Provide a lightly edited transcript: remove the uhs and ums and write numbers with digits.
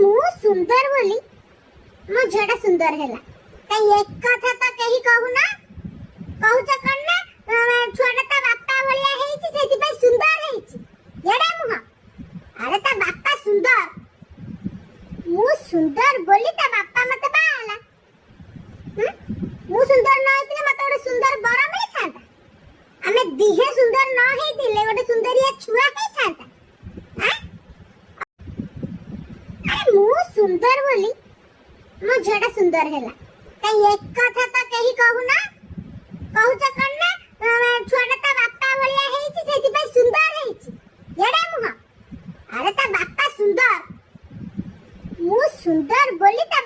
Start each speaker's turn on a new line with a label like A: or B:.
A: मु सुंदर बोली मो झड़ा सुंदर हैला कई एक कथा तो कही कहू ना कहूच कन ना छुआटा ता बापा भलिया हेछि सेति पे सुंदर हेछि एडा मुह अरे ता बापा सुंदर मु सुंदर बोली ता बापा मते बाला मु सुंदर न होइतिले मते ओडे सुंदर बर मिली थांता आमे दिहे सुंदर न हेतिले ओडे सुंदरिया छुआ हे थांता मु सुंदर बोली मो झड़ा सुंदर हैला कई एक कथा तो कही कहू ना कहूच कन ना छुआटा ता बापा भलिया हेछि सेति पे सुंदर हेछि एडा मुह अरे ता बापा सुंदर मु सुंदर बोली ता